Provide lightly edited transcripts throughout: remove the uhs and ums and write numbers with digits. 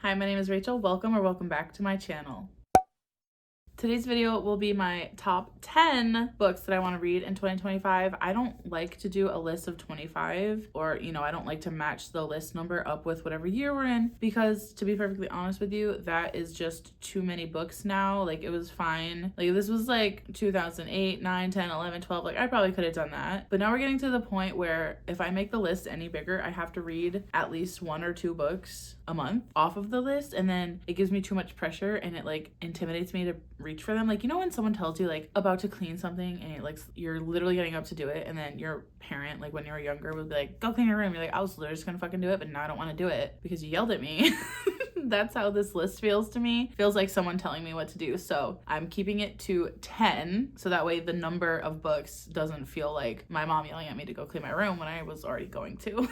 Hi, my name is Rachel. Welcome back to my channel. Today's video will be my top 10 books that I want to read in 2025. I don't like to do a list of 25 or, I don't like to match the list number up with whatever year we're in because, to be perfectly honest with you, that is just too many books now. Like, it was fine. Like, this was like 2008, 9, 10, 11, 12. Like, I probably could have done that. But now we're getting to the point where if I make the list any bigger, I have to read at least 1 or 2 books a month off of the list, and then it gives me too much pressure and it like intimidates me to reach for them. Like, when someone tells you like about to clean something and you're literally getting up to do it, and then your parent, like when you were younger, would be like, go clean your room. You're like, I was literally just gonna fucking do it, but now I don't want to do it because you yelled at me. That's how this list feels to me. It feels like someone telling me what to do. So I'm keeping it to 10 so that way the number of books doesn't feel like my mom yelling at me to go clean my room when I was already going to.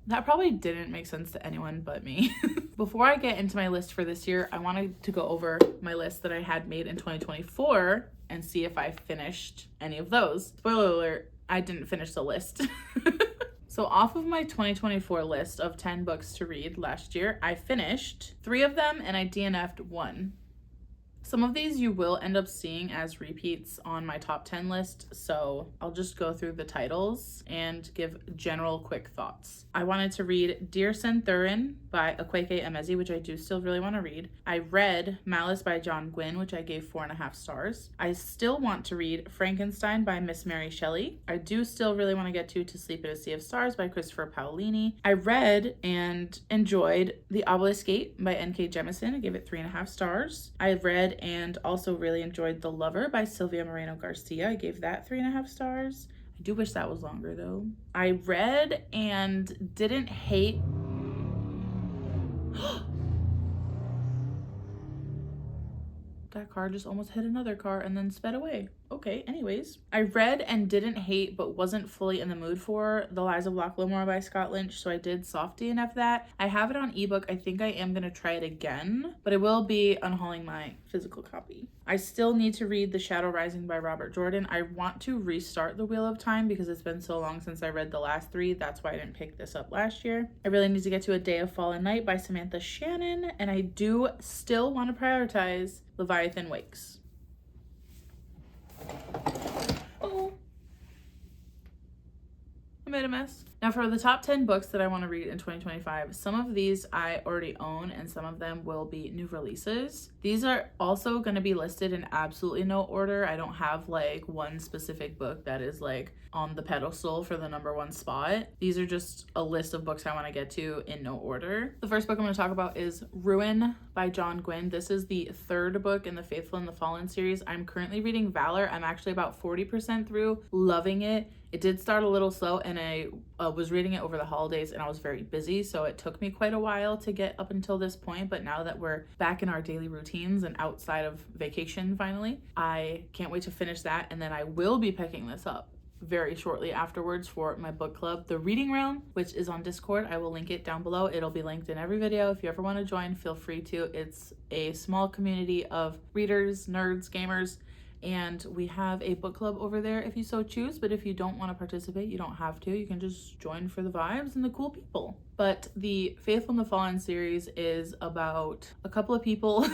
That probably didn't make sense to anyone but me. Before I get into my list for this year, I wanted to go over my list that I had made in 2024 and see if I finished any of those. Spoiler alert, I didn't finish the list. So off of my 2024 list of 10 books to read last year, I finished 3 of them and I DNF'd 1. Some of these you will end up seeing as repeats on my top 10 list, so I'll just go through the titles and give general quick thoughts. I wanted to read Dear Senthurin by Akwaeke Emezi, which I do still really want to read. I read Malice by John Gwynne, which I gave 4.5 stars. I still want to read Frankenstein by Miss Mary Shelley. I do still really want to get to Sleep in a Sea of Stars by Christopher Paolini. I read and enjoyed The Obelisk Gate by N.K. Jemisin. I gave it 3.5 stars. I read and also really enjoyed The Lover by Sylvia Moreno Garcia. I gave that 3.5 stars. I do wish that was longer though. I read and didn't hate that car just almost hit another car and then sped away. Okay, anyways. I read and didn't hate but wasn't fully in the mood for The Lies of Loch Lomor by Scott Lynch, so I did soft DNF that. I have it on ebook. I think I am going to try it again, but I will be unhauling my physical copy. I still need to read The Shadow Rising by Robert Jordan. I want to restart The Wheel of Time because it's been so long since I read the last 3. That's why I didn't pick this up last year. I really need to get to A Day of Fallen Night by Samantha Shannon, and I do still want to prioritize Leviathan Wakes. Oh, I made a mess. Now for the top 10 books that I want to read in 2025, some of these I already own and some of them will be new releases. These are also going to be listed in absolutely no order. I don't have like one specific book that is like on the pedestal for the #1 spot. These are just a list of books I want to get to in no order. The first book I'm going to talk about is Ruin by John Gwynne. This is the 3rd book in the Faithful and the Fallen series. I'm currently reading Valor. I'm actually about 40% through, loving it. It did start a little slow and I was reading it over the holidays and I was very busy, so it took me quite a while to get up until this point, but now that we're back in our daily routines and outside of vacation finally, I can't wait to finish that, and then I will be picking this up very shortly afterwards for my book club, The Reading Realm, which is on Discord. I will link it down below. It'll be linked in every video. If you ever want to join, feel free to. It's a small community of readers, nerds, gamers, and we have a book club over there if you so choose. But if you don't want to participate, you don't have to. You can just join for the vibes and the cool people. But the Faithful and the Fallen series is about a couple of people.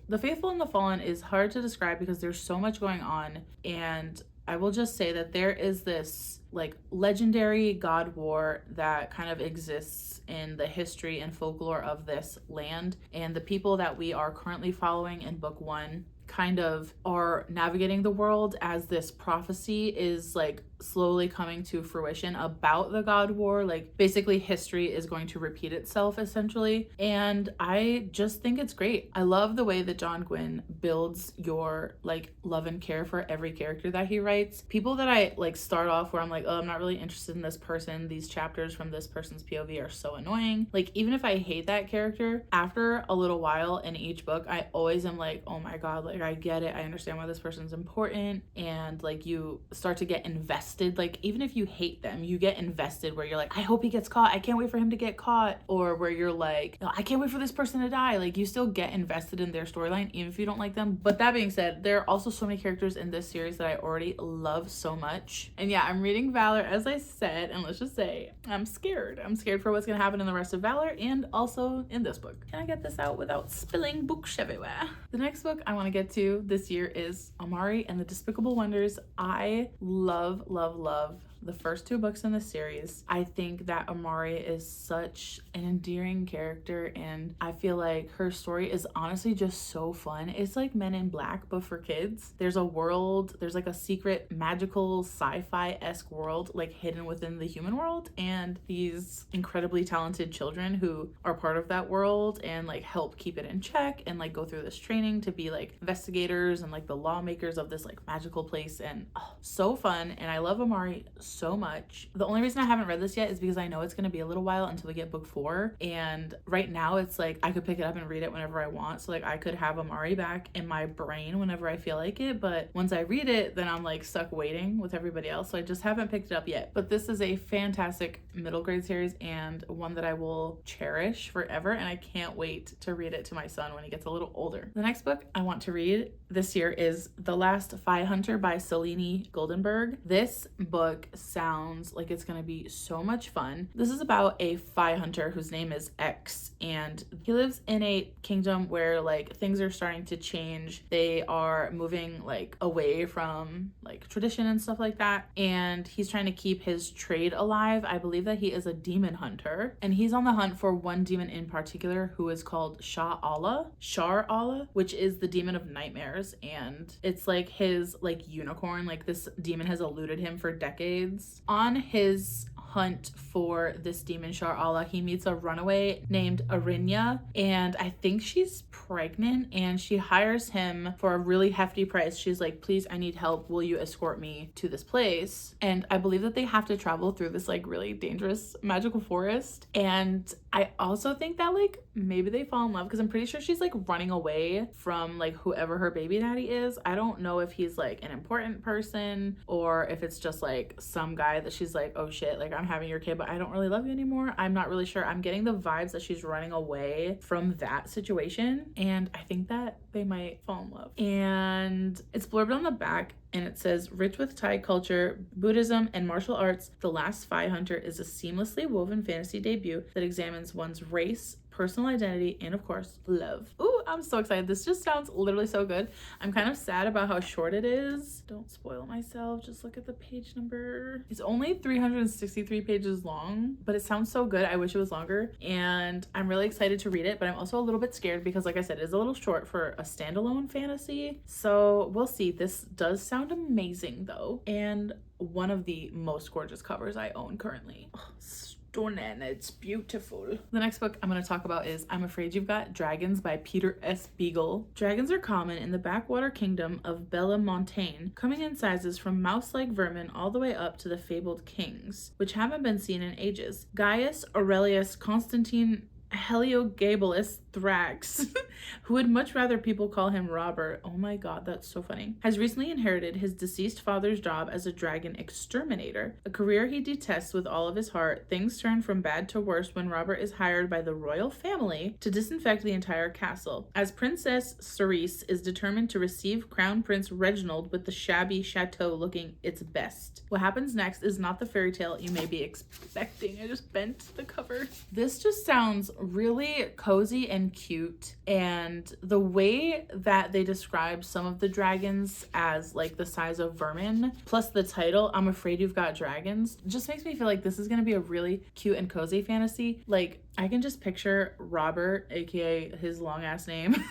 The Faithful and the Fallen is hard to describe because there's so much going on, and I will just say that there is this like legendary god war that kind of exists in the history and folklore of this land, and the people that we are currently following in book 1 kind of are navigating the world as this prophecy is like slowly coming to fruition about the god war. Like basically history is going to repeat itself essentially, and I just think it's great. I love the way that John Gwynne builds your like love and care for every character that he writes. People that I like start off where I'm like, oh, I'm not really interested in this person, these chapters from this person's POV are so annoying. Like even if I hate that character, after a little while in each book I always am like, oh my god, like Like, I get it. I understand why this person's important. And like, you start to get invested. Like, even if you hate them, you get invested where you're like, I hope he gets caught. I can't wait for him to get caught. Or where you're like, I can't wait for this person to die. Like, you still get invested in their storyline, even if you don't like them. But that being said, there are also so many characters in this series that I already love so much. And yeah, I'm reading Valor, as I said, and let's just say, I'm scared. I'm scared for what's gonna happen in the rest of Valor and also in this book. Can I get this out without spilling books everywhere? The next book I want to get to this year is Amari and the Despicable Wonders. I love, love, love the first 2 books in the series. I think that Amari is such an endearing character, and I feel like her story is honestly just so fun. It's like Men in Black, but for kids. There's a world, there's like a secret magical sci-fi-esque world like hidden within the human world, and these incredibly talented children who are part of that world and like help keep it in check and like go through this training to be like investigators and like the lawmakers of this like magical place. And so fun. And I love Amari so much. The only reason I haven't read this yet is because I know it's going to be a little while until we get book 4, and right now it's like I could pick it up and read it whenever I want. So like I could have Amari back in my brain whenever I feel like it, but once I read it, then I'm like stuck waiting with everybody else. So I just haven't picked it up yet. But this is a fantastic middle grade series and one that I will cherish forever, and I can't wait to read it to my son when he gets a little older. The next book I want to read this year is The Last Phi Hunter by Selene Goldenberg. This book sounds like it's gonna be so much fun. This is about a Phi hunter whose name is X, and he lives in a kingdom where like things are starting to change. They are moving like away from like tradition and stuff like that, and he's trying to keep his trade alive. I believe that he is a demon hunter, and he's on the hunt for one demon in particular who is called Shar Allah, which is the demon of nightmares, and it's like his like unicorn. Like, this demon has eluded him for decades. On his hunt for this demon Shar Allah, he meets a runaway named Arinya, and I think she's pregnant, and she hires him for a really hefty price. She's like, please, I need help. Will you escort me to this place? And I believe that they have to travel through this like really dangerous magical forest. And I also think that like maybe they fall in love, because I'm pretty sure she's like running away from like whoever her baby daddy is. I don't know if he's like an important person or if it's just like some guy that she's like, oh shit, like I'm having your kid, but I don't really love you anymore. I'm not really sure. I'm getting the vibes that she's running away from that situation, and I think that they might fall in love. And it's blurbed on the back, and it says, rich with Thai culture, Buddhism, and martial arts, The Last Phi Hunter is a seamlessly woven fantasy debut that examines one's race, personal identity, and of course, love. Ooh, I'm so excited. This just sounds literally so good. I'm kind of sad about how short it is. Don't spoil myself. Just look at the page number. It's only 363 pages long, but it sounds so good. I wish it was longer, and I'm really excited to read it, but I'm also a little bit scared because, like I said, it is a little short for a standalone fantasy. So we'll see. This does sound amazing though, and one of the most gorgeous covers I own currently. Stunning. It's beautiful. The next book I'm going to talk about is I'm Afraid You've Got Dragons by Peter S. Beagle. Dragons are common in the backwater kingdom of Bella Montaigne, coming in sizes from mouse-like vermin all the way up to the fabled kings, which haven't been seen in ages. Gaius Aurelius Constantine Heliogabalus Thrax, who would much rather people call him Robert, oh my god, that's so funny, has recently inherited his deceased father's job as a dragon exterminator, a career he detests with all of his heart. Things turn from bad to worse when Robert is hired by the royal family to disinfect the entire castle, as Princess Cerise is determined to receive Crown Prince Reginald with the shabby chateau looking its best. What happens next is not the fairy tale you may be expecting. I just bent the cover. This just sounds really cozy and cute, and the way that they describe some of the dragons as like the size of vermin, plus the title I'm Afraid You've Got Dragons, just makes me feel like this is gonna be a really cute and cozy fantasy. Like, I can just picture Robert, aka his long ass name,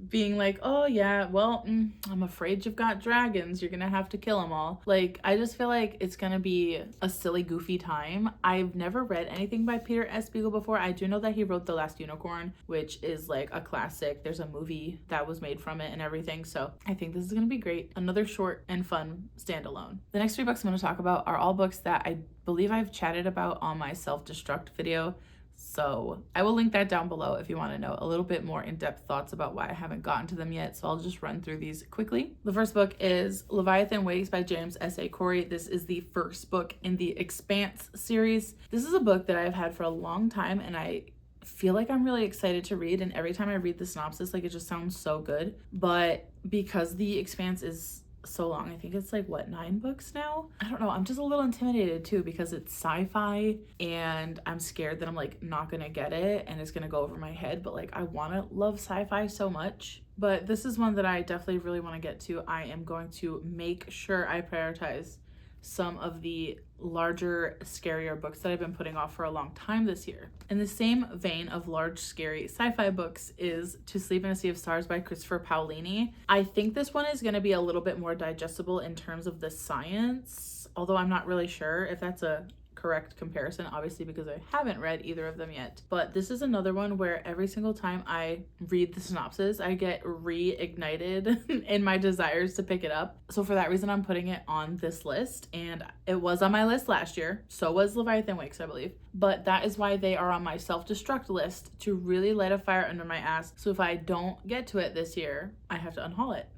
being like, oh yeah, well, I'm afraid you've got dragons, you're gonna have to kill them all. Like, I just feel like it's gonna be a silly, goofy time. I've never read anything by Peter S. Beagle before. I do know that he wrote The Last Unicorn, which is like a classic. There's a movie that was made from it and everything, so I think this is gonna be great. Another short and fun standalone. The next 3 books I'm gonna talk about are all books that I believe I've chatted about on my self-destruct video. So I will link that down below if you want to know a little bit more in-depth thoughts about why I haven't gotten to them yet. So I'll just run through these quickly. The first book is Leviathan Wakes by James S.A. Corey. This is the first book in the Expanse series. This is a book that I've had for a long time, and I feel like I'm really excited to read, and every time I read the synopsis, like, it just sounds so good. But because the Expanse is so long, I think it's like, what, 9 books now? I don't know, I'm just a little intimidated too, because it's sci-fi and I'm scared that I'm like not gonna get it and it's gonna go over my head, but like I want to love sci-fi so much. But this is one that I definitely really want to get to. I am going to make sure I prioritize some of the larger, scarier books that I've been putting off for a long time this year. In the same vein of large, scary sci-fi books is To Sleep in a Sea of Stars by Christopher Paolini. I think this one is going to be a little bit more digestible in terms of the science, although I'm not really sure if that's a correct comparison, obviously, because I haven't read either of them yet. But this is another one where every single time I read the synopsis, I get reignited in my desires to pick it up. So for that reason, I'm putting it on this list, and it was on my list last year. So was Leviathan Wakes, I believe. But that is why they are on my self-destruct list, to really light a fire under my ass. So if I don't get to it this year, I have to unhaul it,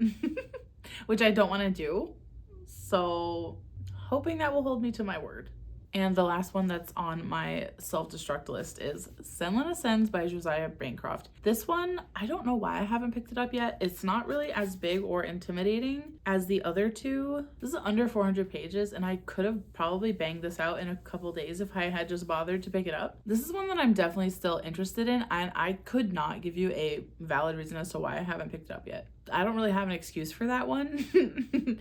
which I don't want to do. So hoping that will hold me to my word. And the last one that's on my self-destruct list is Senlin Ascends by Josiah Bancroft. This one, I don't know why I haven't picked it up yet. It's not really as big or intimidating as the other two. This is under 400 pages, and I could have probably banged this out in a couple days if I had just bothered to pick it up. This is one that I'm definitely still interested in, and I could not give you a valid reason as to why I haven't picked it up yet. I don't really have an excuse for that one,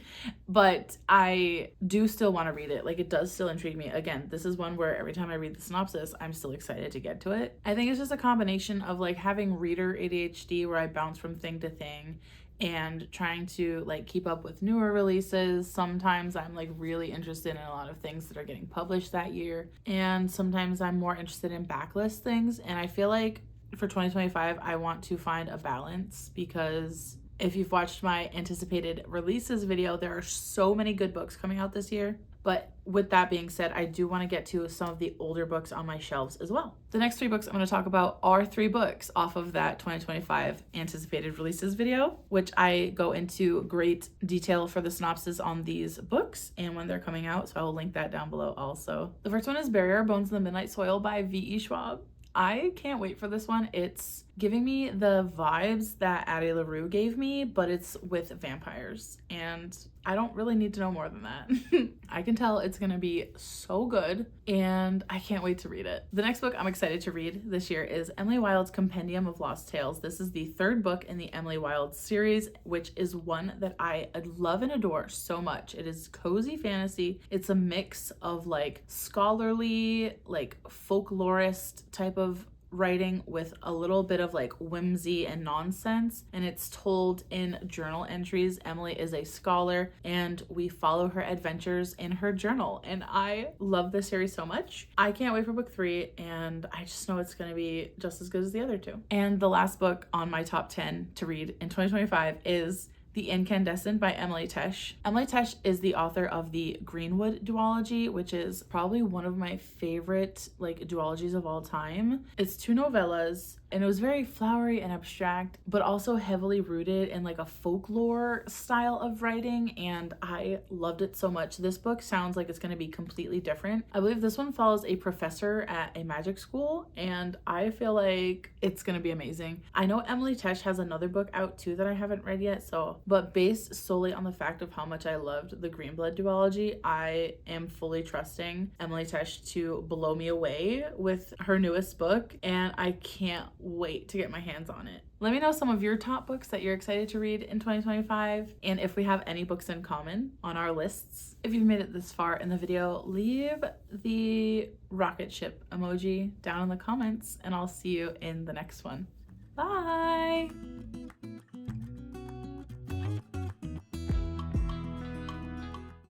but I do still want to read it. Like, it does still intrigue me. Again, this is one where every time I read the synopsis, I'm still excited to get to it. I think it's just a combination of like having reader ADHD, where I bounce from thing to thing, and trying to like keep up with newer releases. Sometimes I'm like really interested in a lot of things that are getting published that year, and sometimes I'm more interested in backlist things. And I feel like for 2025, I want to find a balance, because if you've watched my anticipated releases video, there are so many good books coming out this year. But with that being said, I do want to get to some of the older books on my shelves as well. The next 3 books I'm going to talk about are 3 books off of that 2025 anticipated releases video, which I go into great detail for the synopsis on these books and when they're coming out. So I will link that down below also. The first one is Bury Our Bones in the Midnight Soil by V.E. Schwab. I can't wait for this one. It's giving me the vibes that Addie LaRue gave me, but it's with vampires, and I don't really need to know more than that. I can tell it's gonna be so good, and I can't wait to read it. The next book I'm excited to read this year is Emily Wilde's Compendium of Lost Tales. This is the 3rd book in the Emily Wilde series, which is one that I love and adore so much. It is cozy fantasy. It's a mix of like scholarly, like folklorist type of writing with a little bit of like whimsy and nonsense, and it's told in journal entries. Emily is a scholar, and we follow her adventures in her journal, and I love this series so much. I can't wait for book 3, and I just know it's going to be just as good as the other 2. And the last book on my top 10 to read in 2025 is The Incandescent by Emily Tesh. Emily Tesh is the author of the Greenwood duology, which is probably one of my favorite like duologies of all time. It's 2 novellas, and it was very flowery and abstract, but also heavily rooted in like a folklore style of writing, and I loved it so much. This book sounds like it's going to be completely different. I believe this one follows a professor at a magic school, and I feel like it's going to be amazing. I know Emily Tesh has another book out too that I haven't read yet, but based solely on the fact of how much I loved the Greenblood duology, I am fully trusting Emily Tesh to blow me away with her newest book, and I can't wait to get my hands on it. Let me know some of your top books that you're excited to read in 2025, and if we have any books in common on our lists. If you've made it this far in the video, leave the rocket ship emoji down in the comments, and I'll see you in the next one. Bye!